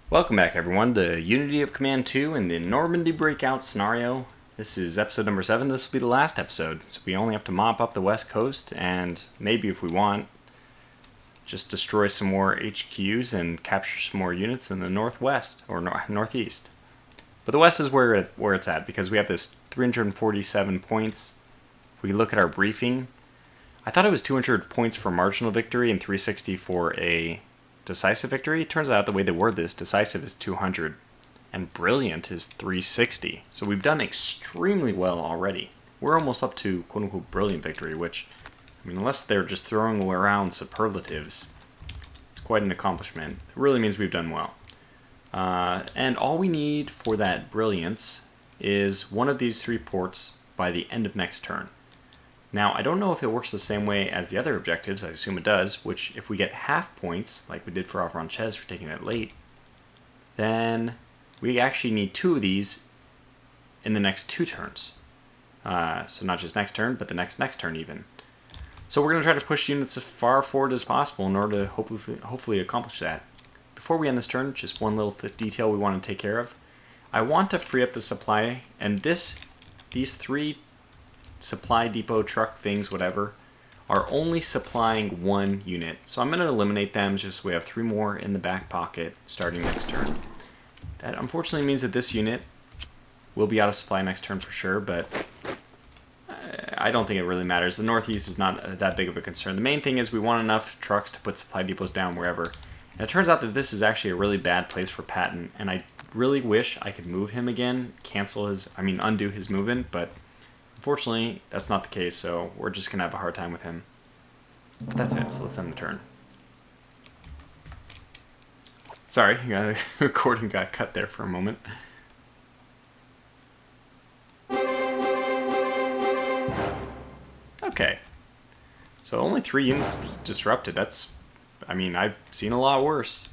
Welcome back everyone to Unity of Command 2 in the Normandy Breakout scenario. This is episode number 7, this will be the last episode, so we only have to mop up the west coast and maybe if we want, just destroy some more HQs and capture some more units in the northwest, or northeast. But the west is where it's at because we have this 347 points. If we look at our briefing, I thought it was 200 points for marginal victory and 360 for a decisive victory. It turns out the way they word this, decisive is 200 and brilliant is 360. So we've done extremely well already. We're almost up to quote-unquote brilliant victory, which, I mean, unless they're just throwing around superlatives, it's quite an accomplishment. It really means we've done well. And all we need for that brilliance is one of these 3 ports by the end of next turn. Now, I don't know if it works the same way as the other objectives, I assume it does, which if we get half points, like we did for Avranchez for taking it late, then we actually need 2 of these in the next 2 turns. So not just next turn, but the next turn even. So we're going to try to push units as far forward as possible in order to hopefully accomplish that. Before we end this turn, just one little detail we want to take care of. I want to free up the supply, and these 3 supply depot truck things, whatever, are only supplying 1 unit. So I'm going to eliminate them just so we have 3 more in the back pocket starting next turn. That unfortunately means that this unit will be out of supply next turn for sure, but I don't think it really matters. The northeast is not that big of a concern. The main thing is we want enough trucks to put supply depots down wherever. And it turns out that this is actually a really bad place for Patton, and I really wish I could move him again, undo his movement, but unfortunately, that's not the case, so we're just going to have a hard time with him. But that's it, so let's end the turn. Sorry, recording got cut there for a moment. Okay. So only 3 units disrupted. That's, I've seen a lot worse.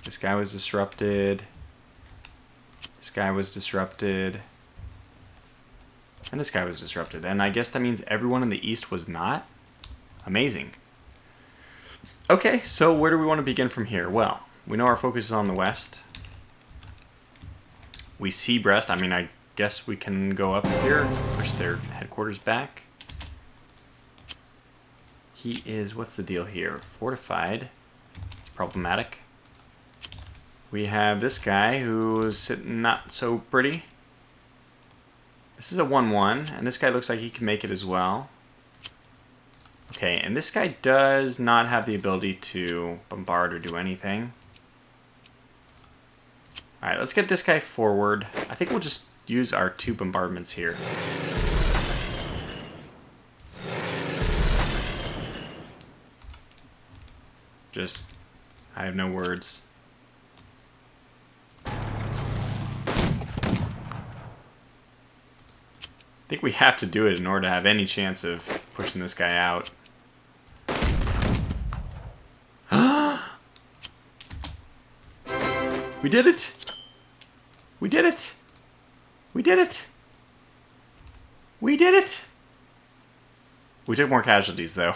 This guy was disrupted. This guy was disrupted. And this guy was disrupted. And I guess that means everyone in the east was not? Amazing. Okay, so where do we want to begin from here? Well, we know our focus is on the west. We see Brest. I guess we can go up here, push their headquarters back. He is, what's the deal here? Fortified. It's problematic. We have this guy who's sitting not so pretty. This is a 1-1, and this guy looks like he can make it as well. Okay, and this guy does not have the ability to bombard or do anything. Alright, let's get this guy forward. I think we'll just use our 2 bombardments here. I have no words. I think we have to do it in order to have any chance of pushing this guy out. We did it! We did it! We did it! We did it! We took more casualties, though.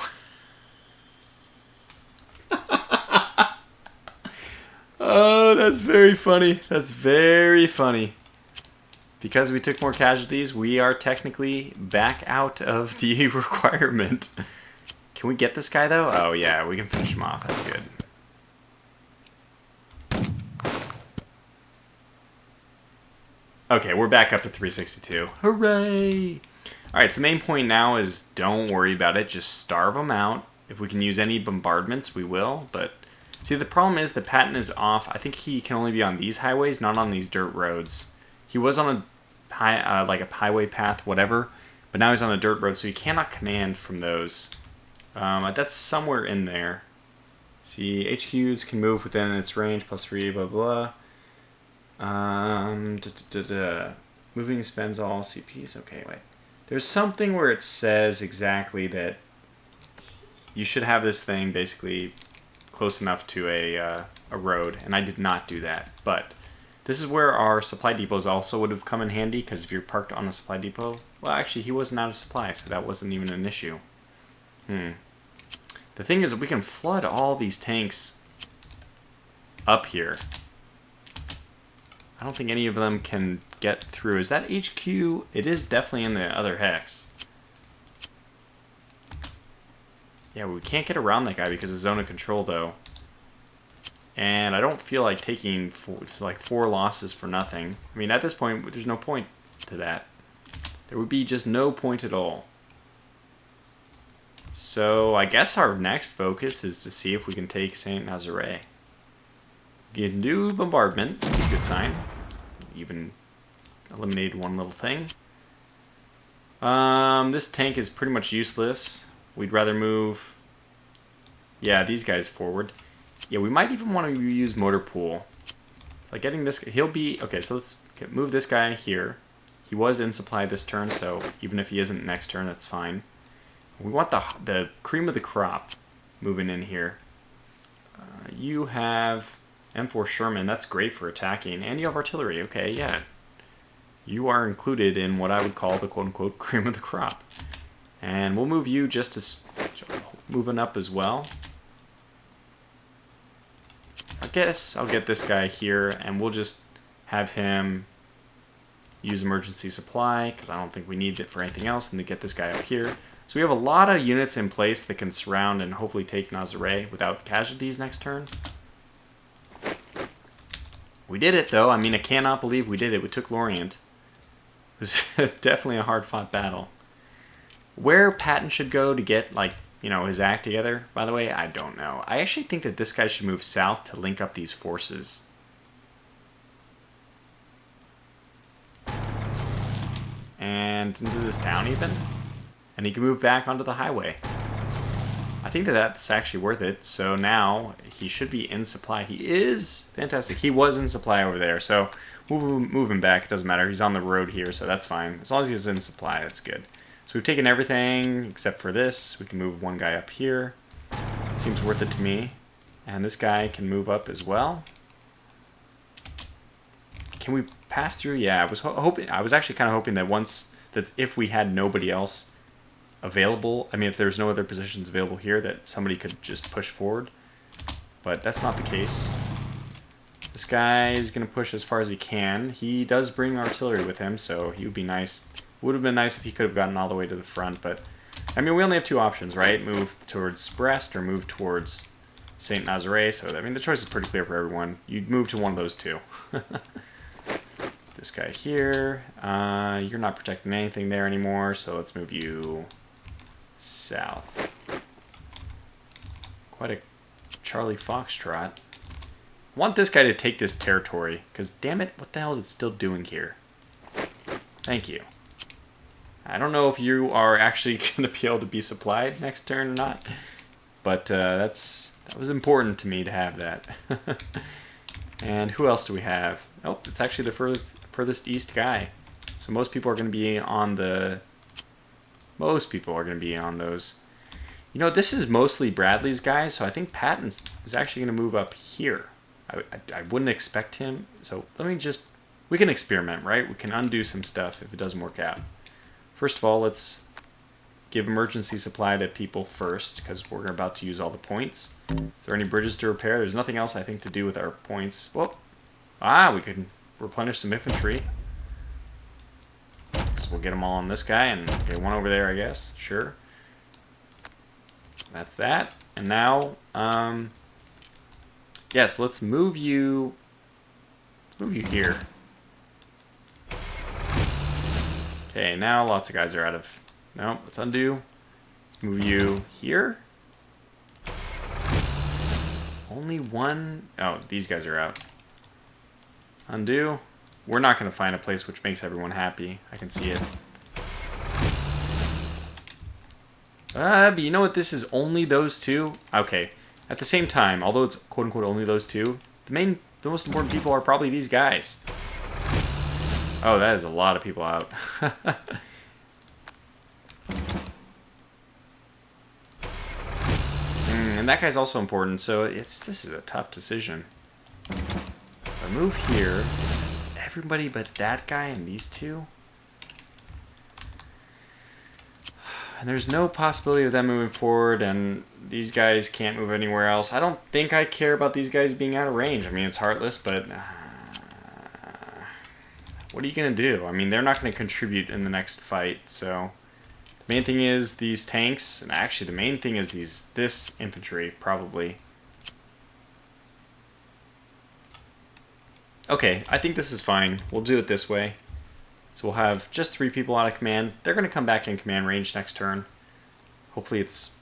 Oh, that's very funny. That's very funny. Because we took more casualties, we are technically back out of the requirement. Can we get this guy, though? Oh, yeah, we can finish him off. That's good. Okay, we're back up to 362. Hooray! Alright, so main point now is don't worry about it. Just starve them out. If we can use any bombardments, we will. But, see, the problem is the Patton is off. I think he can only be on these highways, not on these dirt roads. He was on a like a highway path, whatever, but now he's on a dirt road, so he cannot command from those. That's somewhere in there. See, HQs can move within its range, +3, blah blah. Moving spends all CPs. Okay, wait. There's something where it says exactly that you should have this thing basically close enough to a road, and I did not do that, but this is where our supply depots also would have come in handy, because if you're parked on a supply depot... Well, actually, he wasn't out of supply, so that wasn't even an issue. The thing is that we can flood all these tanks up here. I don't think any of them can get through. Is that HQ? It is definitely in the other hex. Yeah, we can't get around that guy because of zone of control, though. And I don't feel like taking four losses for nothing. I mean, at this point, there's no point to that. There would be just no point at all. So I guess our next focus is to see if we can take Saint Nazaret. We can do bombardment. That's a good sign. Even eliminated one little thing. This tank is pretty much useless. We'd rather move, yeah, these guys forward. Yeah, we might even want to use motor pool. Like getting this, he'll be, okay, so let's move this guy here. He was in supply this turn, so even if he isn't next turn, that's fine. We want the cream of the crop moving in here. You have M4 Sherman, that's great for attacking, and you have artillery, okay, yeah. You are included in what I would call the quote-unquote cream of the crop. And we'll move you just to moving up as well. I guess I'll get this guy here, and we'll just have him use emergency supply, because I don't think we need it for anything else, and to get this guy up here. So we have a lot of units in place that can surround and hopefully take Nazaret without casualties next turn. We did it, though. I mean, I cannot believe we did it. We took Lorient. It was definitely a hard-fought battle. Where Patton should go to get, like, you know, his act together, by the way, I don't know. I actually think that this guy should move south to link up these forces. And into this town even. And he can move back onto the highway. I think that that's actually worth it. So now he should be in supply. He is fantastic. He was in supply over there. So move him back. It doesn't matter. He's on the road here, so that's fine. As long as he's in supply, that's good. So we've taken everything except for this. We can move one guy up here. Seems worth it to me. And this guy can move up as well. Can we pass through? Yeah, I was hoping. I was actually kind of hoping that if we had nobody else available, I mean, if there's no other positions available here, that somebody could just push forward. But that's not the case. This guy is going to push as far as he can. He does bring artillery with him, so he would be nice. Would have been nice if he could have gotten all the way to the front, but I mean, we only have two options, right? Move towards Brest or move towards Saint Nazaret. So I mean, the choice is pretty clear for everyone. You'd move to one of those two. This guy here, you're not protecting anything there anymore, so let's move you south. Quite a Charlie Foxtrot. I want this guy to take this territory, because damn it, what the hell is it still doing here? Thank you. I don't know if you are actually going to be able to be supplied next turn or not, but that was important to me to have that. And who else do we have? Oh, it's actually the furthest east guy. So most people are going to be on most people are going to be on those. You know, this is mostly Bradley's guys, so I think Patton is actually going to move up here. I wouldn't expect him. So we can experiment, right? We can undo some stuff if it doesn't work out. First of all, let's give emergency supply to people first, because we're about to use all the points. Is there any bridges to repair? There's nothing else, I think, to do with our points. Well, we could replenish some infantry. So we'll get them all on this guy, and get one over there, I guess. Sure. That's that. And now, yes, let's move you here. Okay, now lots of guys are out of... No, let's undo. Let's move you here. Only one... Oh, these guys are out. Undo. We're not going to find a place which makes everyone happy. I can see it. But you know what? This is only those two. Okay. At the same time, although it's quote-unquote only those two, the most important people are probably these guys. Oh, that is a lot of people out. And that guy's also important, so this is a tough decision. If I move here, it's everybody but that guy and these two. And there's no possibility of them moving forward, and these guys can't move anywhere else. I don't think I care about these guys being out of range. I mean, it's heartless, but what are you going to do? I mean, they're not going to contribute in the next fight, so the main thing is these tanks, and actually the main thing is this infantry, probably. Okay, I think this is fine. We'll do it this way. So we'll have just 3 people out of command. They're going to come back in command range next turn. Hopefully it's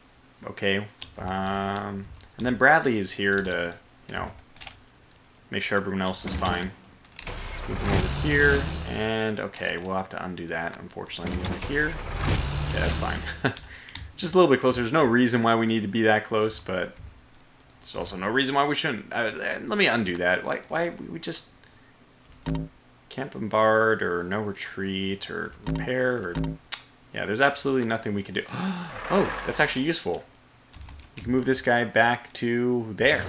okay. And then Bradley is here to, you know, make sure everyone else is fine. Let's move him over here. And, okay, we'll have to undo that, unfortunately. Move over here. Yeah, that's fine. Just a little bit closer. There's no reason why we need to be that close, but there's also no reason why we shouldn't. Let me undo that. Why we just... Can't bombard, or no retreat, or repair, or... Yeah, there's absolutely nothing we can do. Oh, that's actually useful. You can move this guy back to there.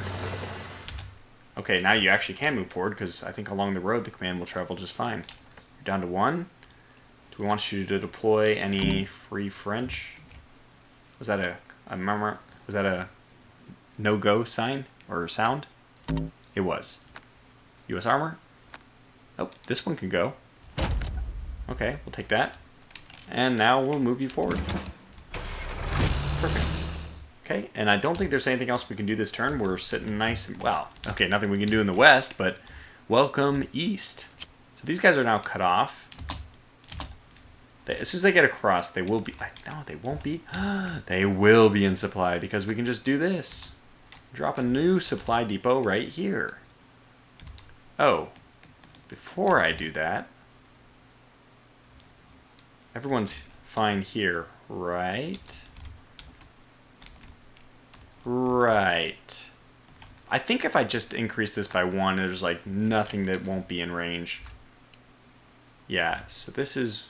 Okay, now you actually can move forward, because I think along the road the command will travel just fine. You're down to 1. Do we want you to deploy any free French? Was that a murmur? Was that a no-go sign, or sound? It was. U.S. armor? Oh, this one can go. Okay, we'll take that. And now we'll move you forward. Perfect. Okay, and I don't think there's anything else we can do this turn. We're sitting nice and... Well, okay, nothing we can do in the west, but welcome east. So these guys are now cut off. As soon as they get across, they will be... No, they won't be. They will be in supply, because we can just do this. Drop a new supply depot right here. Oh. Before I do that, everyone's fine here, right? Right. I think if I just increase this by 1, there's like nothing that won't be in range. Yeah, so this is...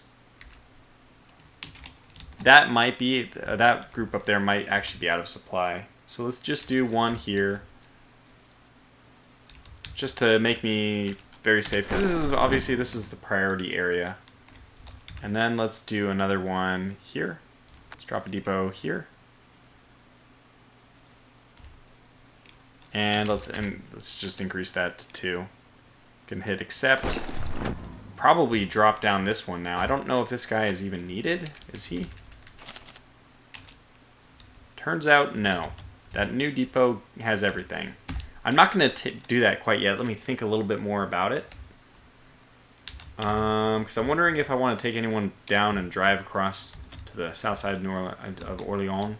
That might be... that group up there might actually be out of supply. So let's just do 1 here. Just to make me... very safe, because this is the priority area. And then let's do another one here. Let's drop a depot here. And let's just increase that to 2. Can hit accept. Probably drop down this one now. I don't know if this guy is even needed. Is he? Turns out no. That new depot has everything. I'm not going to do that quite yet. Let me think a little bit more about it. Because I'm wondering if I want to take anyone down and drive across to the south side of Orleans.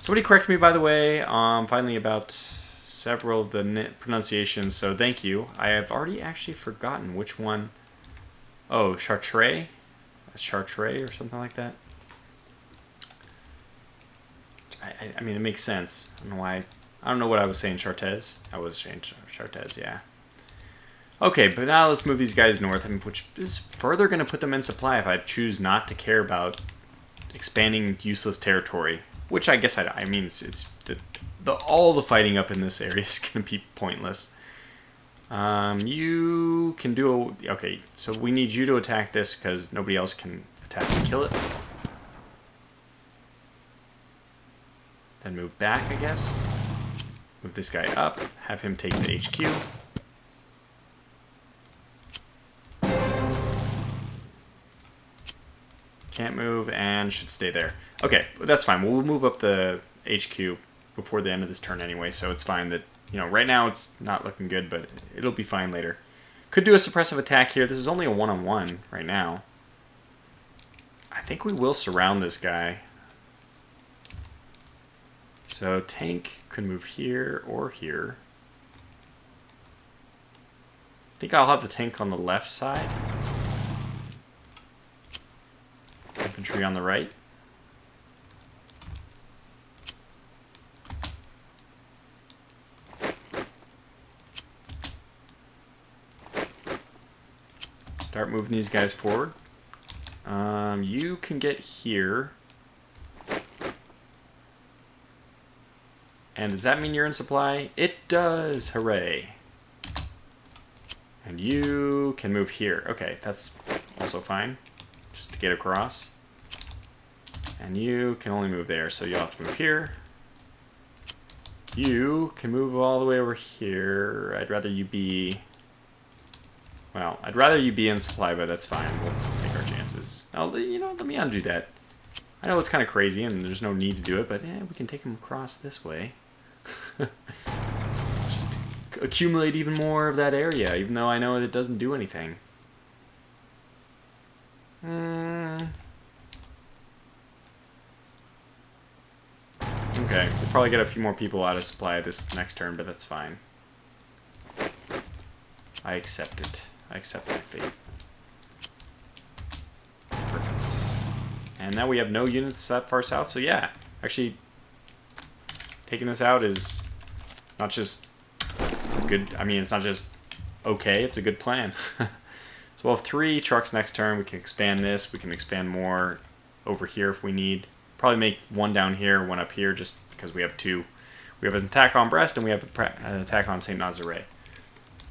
Somebody correct me, by the way, finally about several of the pronunciations, so thank you. I have already actually forgotten which one. Oh, Chartres? Chartres or something like that? I mean, it makes sense. I don't know why... I don't know what I was saying, Chartres. I was saying Chartres, yeah. Okay, but now let's move these guys north, which is further going to put them in supply if I choose not to care about expanding useless territory. Which I guess I mean, all the fighting up in this area is going to be pointless. You can do a... Okay, so we need you to attack this because nobody else can attack and kill it. Then move back, I guess. Move this guy up, have him take the HQ. Can't move and should stay there. Okay, that's fine. We'll move up the HQ before the end of this turn anyway, so it's fine that, you know, right now it's not looking good, but it'll be fine later. Could do a suppressive attack here. This is only a one-on-one right now. I think we will surround this guy. So tank could move here or here. I think I'll have the tank on the left side. Infantry on the right. Start moving these guys forward. You can get here. And does that mean you're in supply? It does! Hooray! And you can move here. Okay, that's also fine. Just to get across. And you can only move there, so you'll have to move here. You can move all the way over here. I'd rather you be... Well, I'd rather you be in supply, but that's fine. We'll take our chances. Now, you know, let me undo that. I know it's kind of crazy, and there's no need to do it, but yeah, we can take them across this way. Just accumulate even more of that area, even though I know it doesn't do anything. Okay, we'll probably get a few more people out of supply this next turn, but that's fine. I accept it. I accept my fate. Perfect. And now we have no units that far south, so yeah. Actually, taking this out is not just good. I mean, it's not just okay, it's a good plan. So we'll have 3 trucks next turn. We can expand this. We can expand more over here if we need. Probably make 1 down here, 1 up here, just because we have 2. We have an attack on Brest, and we have an attack on St. Nazaret.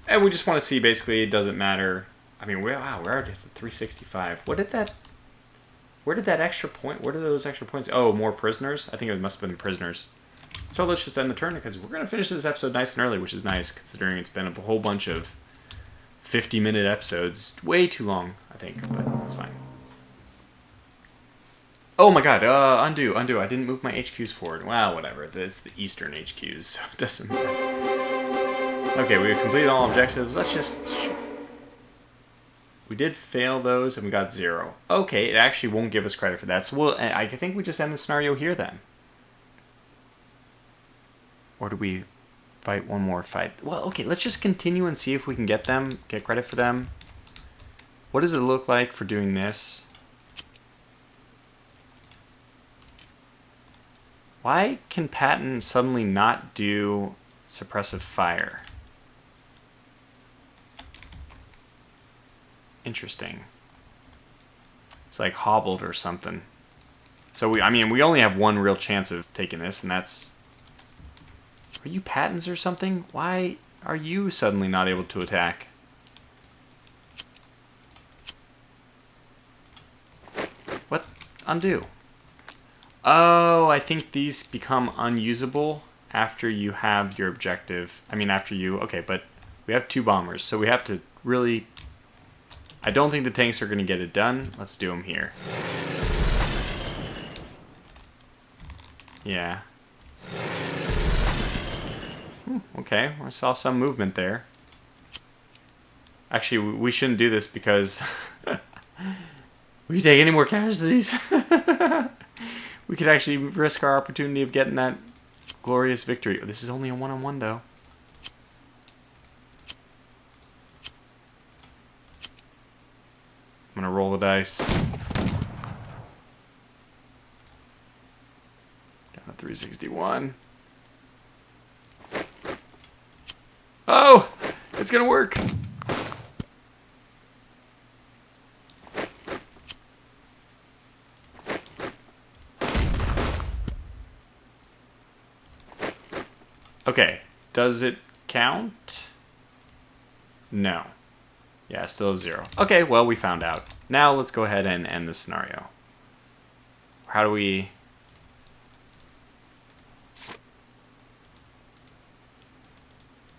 And we just want to see, basically, it doesn't matter. I mean, we're already at 365. What did that... Where did that extra point... Where did those extra points... Oh, more prisoners? I think it must have been prisoners. So let's just end the turn, because we're going to finish this episode nice and early, which is nice, considering it's been a whole bunch of 50-minute episodes. Way too long, I think, but it's fine. Oh my god, undo. I didn't move my HQs forward. Wow, whatever. That's the Eastern HQs, so it doesn't matter. Okay, we've completed all objectives. Let's just... We did fail those, and we got 0. Okay, it actually won't give us credit for that. So I think we just end the scenario here, then. Or do we fight one more fight? Well, okay, let's just continue and see if we can get credit for them. What does it look like for doing this? Why can Patton suddenly not do suppressive fire? Interesting. It's like hobbled or something. So we only have 1 real chance of taking this, and that's... Are you Pattons or something? Why are you suddenly not able to attack? What? Undo. Oh, I think these become unusable after you have your objective. I mean, after you... Okay, but we have 2 bombers, so we have to really... I don't think the tanks are going to get it done. Let's do them here. Yeah. Okay, I saw some movement there. Actually, we shouldn't do this because... we take any more casualties. We could actually risk our opportunity of getting that glorious victory. This is only a 1-on-1, though. I'm gonna roll the dice. Down to 361. Oh! It's gonna work! Okay, does it count? No. Yeah, still 0. Okay, well, we found out. Now let's go ahead and end this scenario. How do we...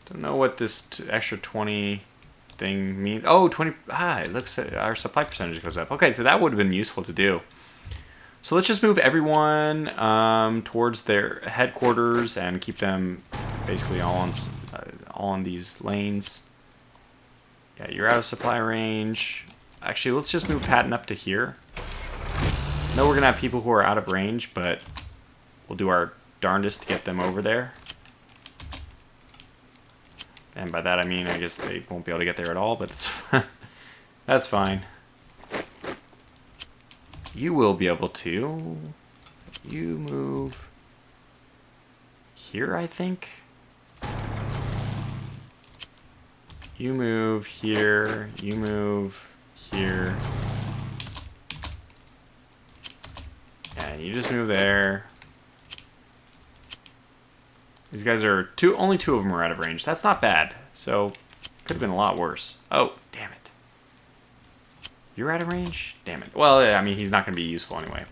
Don't know what this extra 20 thing means. Oh, 20... Ah, it looks like our supply percentage goes up. Okay, so that would have been useful to do. So let's just move everyone towards their headquarters and keep them basically all on these lanes. Yeah, you're out of supply range. Actually, let's just move Patton up to here. I know we're going to have people who are out of range, but we'll do our darndest to get them over there. And by that I mean, I guess they won't be able to get there at all, but it's that's fine. You will be able to. You move here, I think. You move here. You move here. And you just move there. These guys are only 2 of them are out of range. That's not bad. So, could have been a lot worse. Oh, damn it. You're out of range? Damn it. Well, I mean, he's not going to be useful anyway.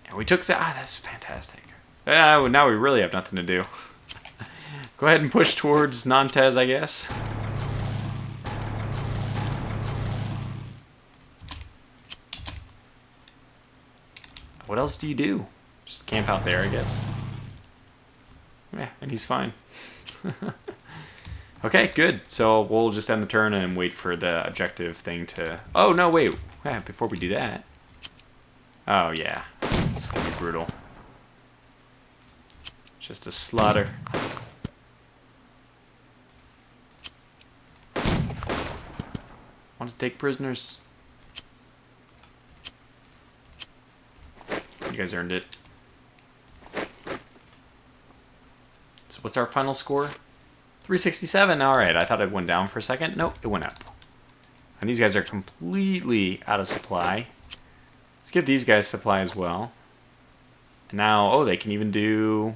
And we took that. Ah, that's fantastic. Now we really have nothing to do. Go ahead and push towards Nantes, I guess. What else do you do? Just camp out there, I guess. Yeah, and he's fine. Okay, good. So we'll just end the turn and wait for the objective thing to... Oh, no, wait. Yeah, before we do that... Oh, yeah. It's going to be brutal. Just a slaughter. Want to take prisoners? You guys earned it. So what's our final score? 367. Alright, I thought it went down for a second. Nope, it went up. And these guys are completely out of supply. Let's give these guys supply as well. And now, oh, they can even do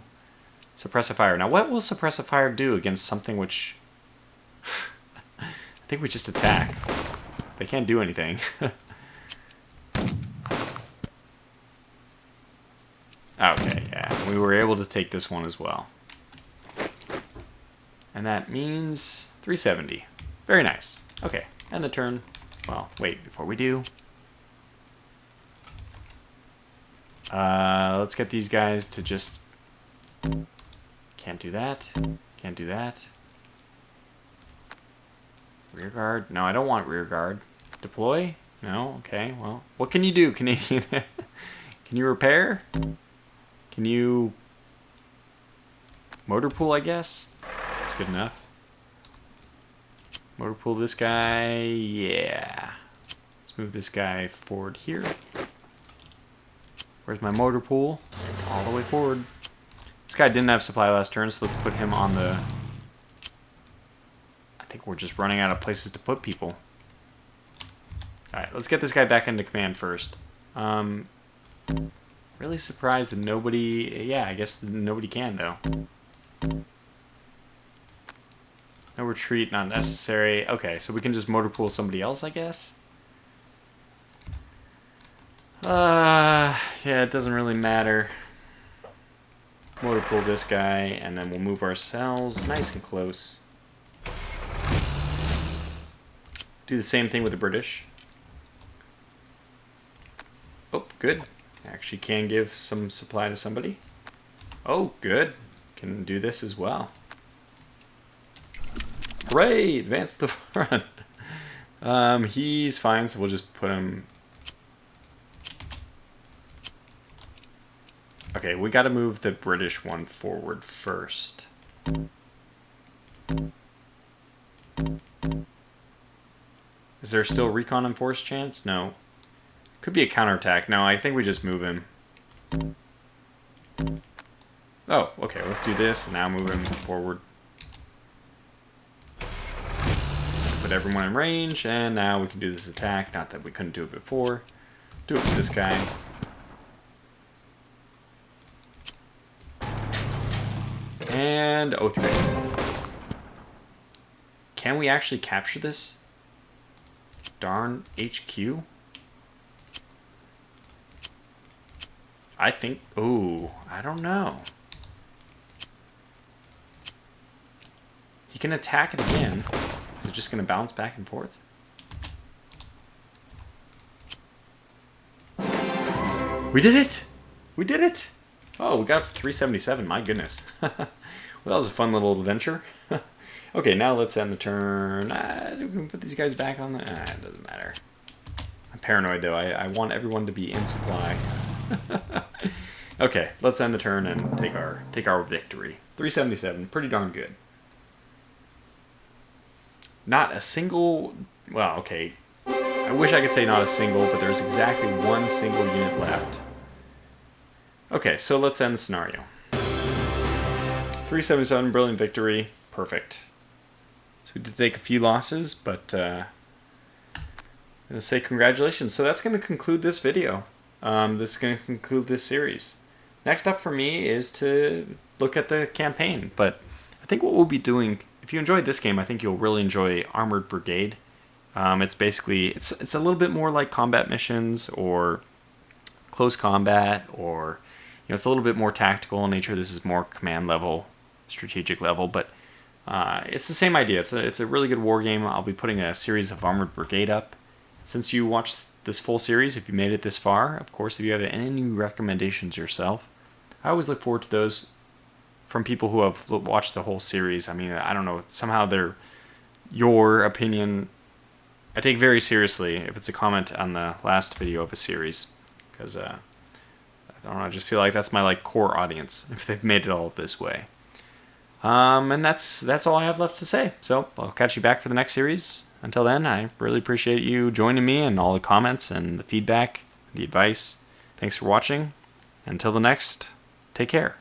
suppressive fire. Now, what will suppressive fire do against something which... I think we just attack. They can't do anything. Okay, yeah, we were able to take this one as well. And that means 370. Very nice. Okay, and the turn. Well, wait, before we do. Let's get these guys to just... Can't do that. Can't do that. Rear guard? No, I don't want rear guard. Deploy? No? Okay, well. What can you do, Canadian? Can you repair? Can you... Motor pool, I guess? That's good enough. Motor pool this guy. Yeah. Let's move this guy forward here. Where's my motor pool? All the way forward. This guy didn't have supply last turn, so let's put him on the... I think we're just running out of places to put people. Alright, let's get this guy back into command first. Really surprised that nobody... Yeah, I guess nobody can, though. No retreat, not necessary. Okay, so we can just motor pool somebody else, I guess? Yeah, it doesn't really matter. Motor pool this guy, and then we'll move ourselves nice and close. Do the same thing with the British. Oh, good. Actually can give some supply to somebody. Oh, good. Can do this as well. Hooray! Advance the front. He's fine, so we'll just put him... Okay, we gotta move the British one forward first. Is there still recon and force chance? No. Could be a counterattack. No, I think we just move him. Oh, okay, let's do this. And now move him forward. Put everyone in range, and now we can do this attack. Not that we couldn't do it before. Do it with this guy. And O3. Can we actually capture this? Darn HQ? I think... Ooh, I don't know. He can attack it again. Is it just going to bounce back and forth? We did it! We did it! Oh, we got up to 377. My goodness. Well, that was a fun little adventure. Okay, now let's end the turn. We can put these guys back on the... it doesn't matter. I'm paranoid, though. I want everyone to be in supply. Okay, let's end the turn and take our victory. 377. Pretty darn good. Not a single... Well, okay. I wish I could say not a single, but there's exactly one single unit left. Okay, so let's end the scenario. 377, brilliant victory. Perfect. So we did take a few losses, but I'm going to say congratulations. So that's going to conclude this video. This is going to conclude this series. Next up for me is to look at the campaign. But I think what we'll be doing, if you enjoyed this game, I think you'll really enjoy Armored Brigade. It's basically, it's a little bit more like combat missions or close combat, or it's a little bit more tactical in nature. This is more command level, strategic level, but it's the same idea. It's a really good war game. I'll be putting a series of Armored Brigade up. Since you watched this full series, if you made it this far, of course, if you have any recommendations yourself, I always look forward to those from people who have watched the whole series. I mean, I don't know, somehow your opinion I take very seriously if it's a comment on the last video of a series, because I don't know, I just feel like that's my core audience if they've made it all this way. And that's all I have left to say. So I'll catch you back for the next series. Until then, I really appreciate you joining me and all the comments and the feedback, the advice. Thanks for watching. Until the next, take care.